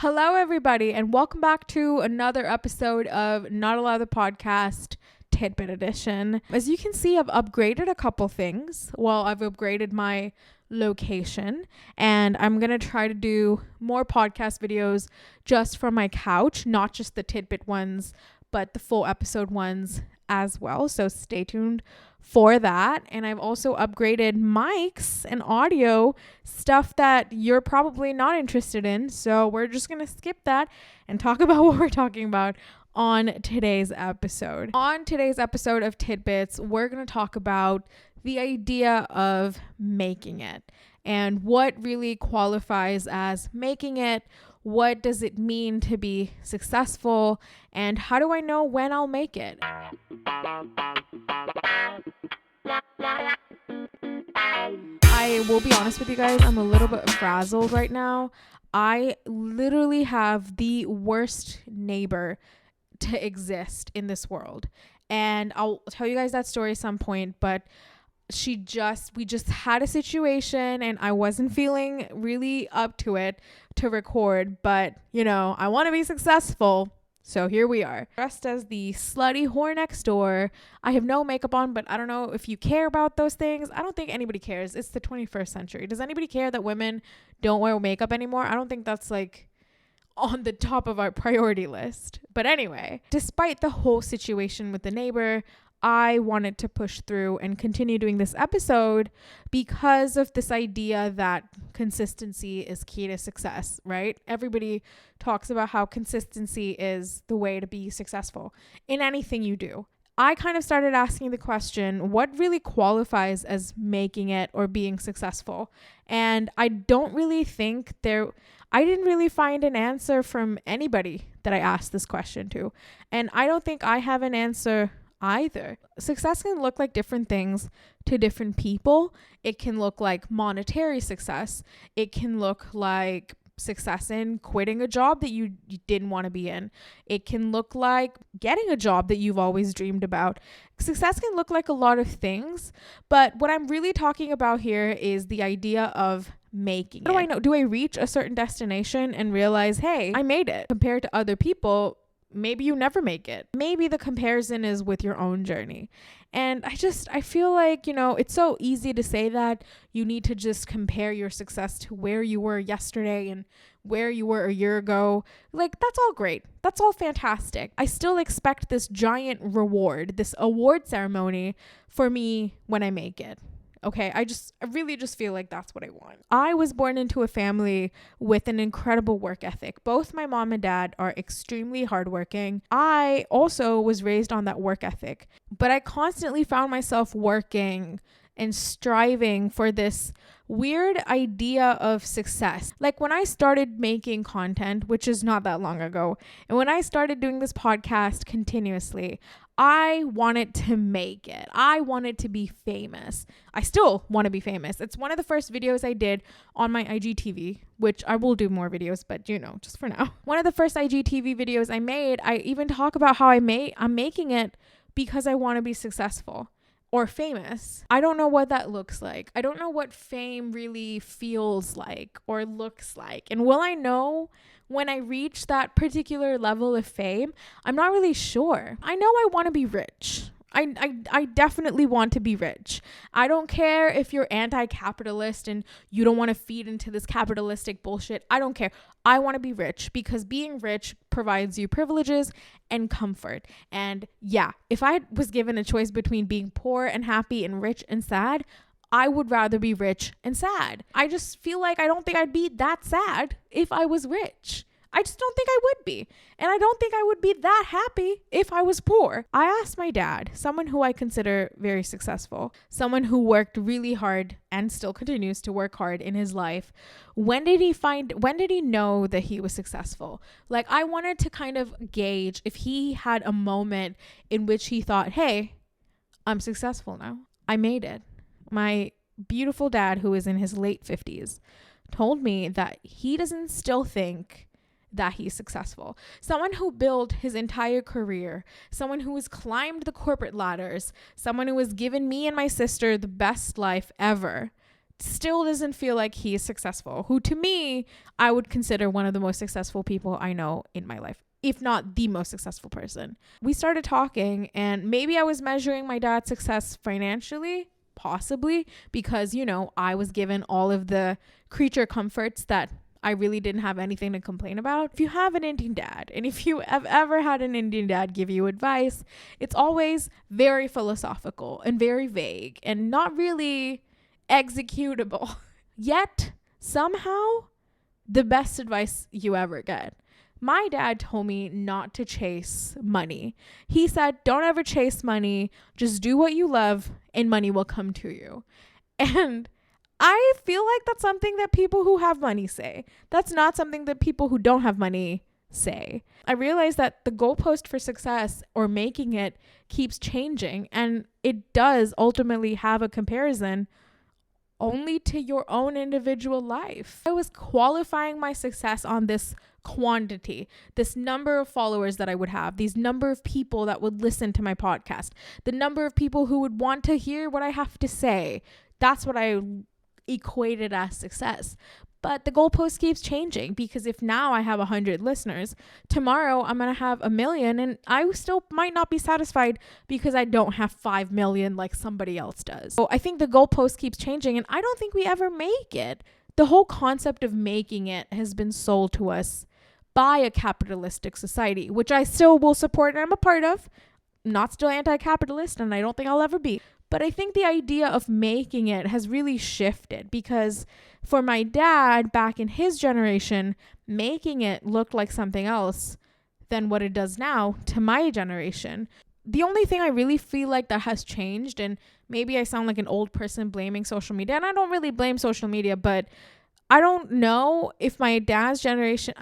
Hello, everybody, and welcome back to another episode of Not Allowed the Podcast, Tit Bit Edition. As you can see, I've upgraded a couple things. Well, I've upgraded my location, and I'm going to try to do more podcast videos just from my couch, not just the tidbit ones, but the full episode ones as well. So stay tuned for that. And I've also upgraded mics and audio stuff that you're probably not interested in. So we're just going to skip that and talk about what we're talking about on today's episode. On today's episode of Tidbits, we're going to talk about the idea of making it and what really qualifies as making it. What does it mean to be successful? And how do I know when I'll make it? I will be honest with you guys, I'm a little bit frazzled right now. I literally have the worst neighbor to exist in this world. And I'll tell you guys that story at some point, but we just had a situation and I wasn't feeling really up to it to record, but I want to be successful. So here we are, dressed as the slutty whore next door. I have no makeup on, but I don't know if you care about those things. I don't think anybody cares. It's the 21st century. Does anybody care that women don't wear makeup anymore? I don't think that's on the top of our priority list. But anyway, despite the whole situation with the neighbor, I wanted to push through and continue doing this episode because of this idea that consistency is key to success, right? Everybody talks about how consistency is the way to be successful in anything you do. I kind of started asking the question, what really qualifies as making it or being successful? And I didn't really find an answer from anybody that I asked this question to. And I don't think I have an answer either. Success can look like different things to different people. It can look like monetary success. It can look like success in quitting a job that you didn't want to be in. It can look like getting a job that you've always dreamed about. Success can look like a lot of things, but what I'm really talking about here is the idea of making it. How do I know? Do I reach a certain destination and realize, hey, I made it? Compared to other people, maybe you never make it. Maybe the comparison is with your own journey. And I feel like, it's so easy to say that you need to just compare your success to where you were yesterday and where you were a year ago. That's all great. That's all fantastic. I still expect this giant reward, this award ceremony for me when I make it. Okay, I really just feel like that's what I want. I was born into a family with an incredible work ethic. Both my mom and dad are extremely hardworking. I also was raised on that work ethic, but I constantly found myself working and striving for this weird idea of success. When I started making content, which is not that long ago, and when I started doing this podcast continuously, I wanted to make it. I wanted to be famous. I still want to be famous. It's one of the first videos I did on my IGTV, which I will do more videos, but just for now. One of the first IGTV videos I made, I even talk about how I'm making it because I want to be successful or famous. I don't know what that looks like. I don't know what fame really feels like or looks like. And will I know when I reach that particular level of fame? I'm not really sure. I know I want to be rich. I definitely want to be rich. I don't care if you're anti-capitalist and you don't want to feed into this capitalistic bullshit. I don't care. I want to be rich because being rich provides you privileges and comfort. And yeah, if I was given a choice between being poor and happy and rich and sad, I would rather be rich and sad. I just feel like I don't think I'd be that sad if I was rich. I just don't think I would be. And I don't think I would be that happy if I was poor. I asked my dad, someone who I consider very successful, someone who worked really hard and still continues to work hard in his life, when did he know that he was successful? I wanted to kind of gauge if he had a moment in which he thought, hey, I'm successful now. I made it. My beautiful dad, who is in his late 50s, told me that he doesn't still think that he's successful. Someone who built his entire career, someone who has climbed the corporate ladders, someone who has given me and my sister the best life ever, still doesn't feel like he is successful, who to me, I would consider one of the most successful people I know in my life, if not the most successful person. We started talking, and maybe I was measuring my dad's success financially, possibly, because, you know, I was given all of the creature comforts that I really didn't have anything to complain about. If you have an Indian dad, and if you have ever had an Indian dad give you advice, it's always very philosophical and very vague and not really executable. Yet, somehow, the best advice you ever get. My dad told me not to chase money. He said, don't ever chase money. Just do what you love and money will come to you. And I feel like that's something that people who have money say. That's not something that people who don't have money say. I realize that the goalpost for success or making it keeps changing, and it does ultimately have a comparison only to your own individual life. I was qualifying my success on this quantity, this number of followers that I would have, these number of people that would listen to my podcast, the number of people who would want to hear what I have to say. That's what I equated as success. But the goalpost keeps changing, because if now I have 100 listeners, tomorrow I'm going to have 1 million, and I still might not be satisfied because I don't have 5 million like somebody else does. So I think the goalpost keeps changing, and I don't think we ever make it. The whole concept of making it has been sold to us by a capitalistic society, which I still will support and I'm a part of. I'm not still anti-capitalist, and I don't think I'll ever be. But I think the idea of making it has really shifted, because for my dad back in his generation, making it looked like something else than what it does now to my generation. The only thing I really feel like that has changed, and maybe I sound like an old person blaming social media, and I don't really blame social media, but I don't know if my dad's generation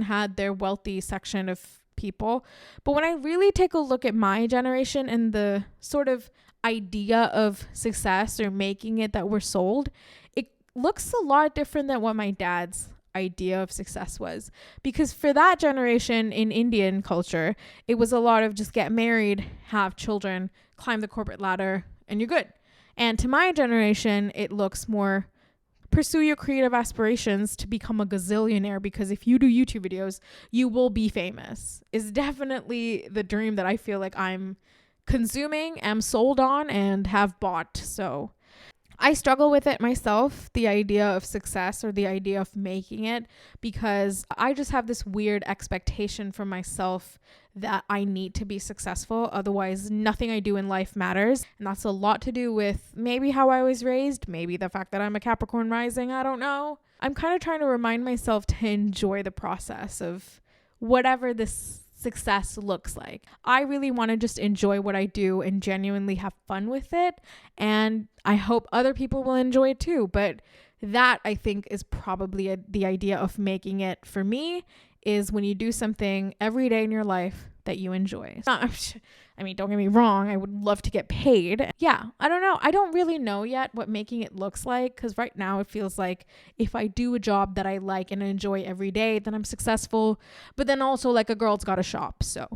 had their wealthy section of people, but when I really take a look at my generation and the sort of idea of success or making it that we're sold, it looks a lot different than what my dad's idea of success was. Because for that generation in Indian culture, it was a lot of just get married, have children, climb the corporate ladder, and you're good. And to my generation, it looks more pursue your creative aspirations to become a gazillionaire, because if you do YouTube videos, you will be famous, is definitely the dream that I feel like I'm consuming, am sold on, and have bought. So I struggle with it myself, the idea of success or the idea of making it, because I just have this weird expectation for myself that I need to be successful. Otherwise, nothing I do in life matters. And that's a lot to do with maybe how I was raised, maybe the fact that I'm a Capricorn rising. I don't know. I'm kind of trying to remind myself to enjoy the process of whatever this success looks like. I really want to just enjoy what I do and genuinely have fun with it. And I hope other people will enjoy it too. But that, I think, is probably the idea of making it for me, is when you do something every day in your life that you enjoy. I mean, don't get me wrong, I would love to get paid. Yeah, I don't know. I don't really know yet what making it looks like, because right now it feels like if I do a job that I like and enjoy every day, then I'm successful. But then also, like, a girl's got to shop. So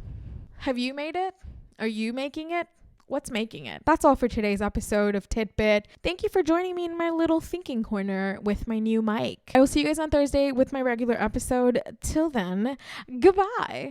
have you made it? Are you making it? What's making it? That's all for today's episode of Tit Bit. Thank you for joining me in my little thinking corner with my new mic. I will see you guys on Thursday with my regular episode. Till then, goodbye.